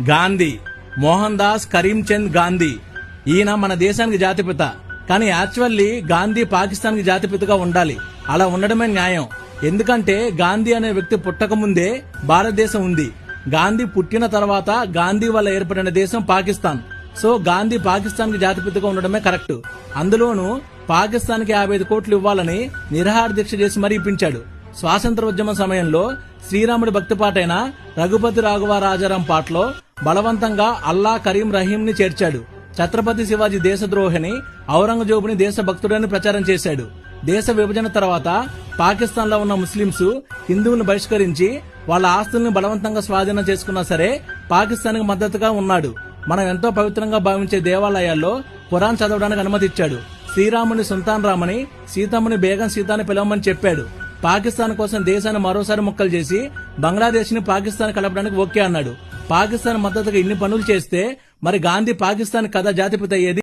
గాంధీ, మోహన్ దాస్ కరీంచంద్ గాంధీ. ఈయన మన దేశానికి జాతిపిత. కానీ యాక్చువల్లీ గాంధీ పాకిస్తాన్ కి జాతిపితగా ఉండాలి. అలా ఉండడమే న్యాయం. ఎందుకంటే గాంధీ అనే వ్యక్తి పుట్టక ముందే భారతదేశం ఉంది. గాంధీ పుట్టిన తర్వాత గాంధీ వల్ల ఏర్పడిన దేశం పాకిస్తాన్. సో గాంధీ పాకిస్తాన్ కి జాతిపితగా ఉండడమే కరెక్ట్. అందులోనూ పాకిస్తాన్ కి 55 కోట్లు ఇవ్వాలని నిరాహార దీక్ష చేసి మరీ ఇప్పించాడు. స్వాతంత్రోద్యమ సమయంలో శ్రీరాముడి భక్తి పాటైన రఘుపతి రాఘవ రాజారాం పాటలో బలవంతంగా అల్లా కరీం రహీం ని చేర్చాడు. ఛత్రపతి శివాజీ దేశద్రోహిని, ఔరంగజేబుని దేశభక్తుడని ప్రచారం చేశాడు. దేశ విభజన తర్వాత పాకిస్తాన్ లో ఉన్న ముస్లింస్ హిందువులను బహిష్కరించి వాళ్ళ ఆస్తుల్ని బలవంతంగా స్వాధీనం చేసుకున్నా సరే పాకిస్తాన్ కి మద్దతుగా ఉన్నాడు. మనం ఎంతో పవిత్రంగా భావించే దేవాలయాల్లో ఖురాన్ చదవడానికి అనుమతి ఇచ్చాడు. శ్రీరాముని సుల్తాన్ రామని, సీతమ్మని బేగం సీతాని పిలవమని చెప్పాడు. పాకిస్తాన్ కోసం దేశాన్ని మరోసారి ముక్కలు చేసి బంగ్లాదేశ్ ని పాకిస్తాన్ కలపడానికి ఓకే అన్నాడు. పాకిస్తాన్ మద్దతుగా ఇన్ని పనులు చేస్తే మరి గాంధీ పాకిస్తాన్ కథ జాతిపిత అయ్యేది.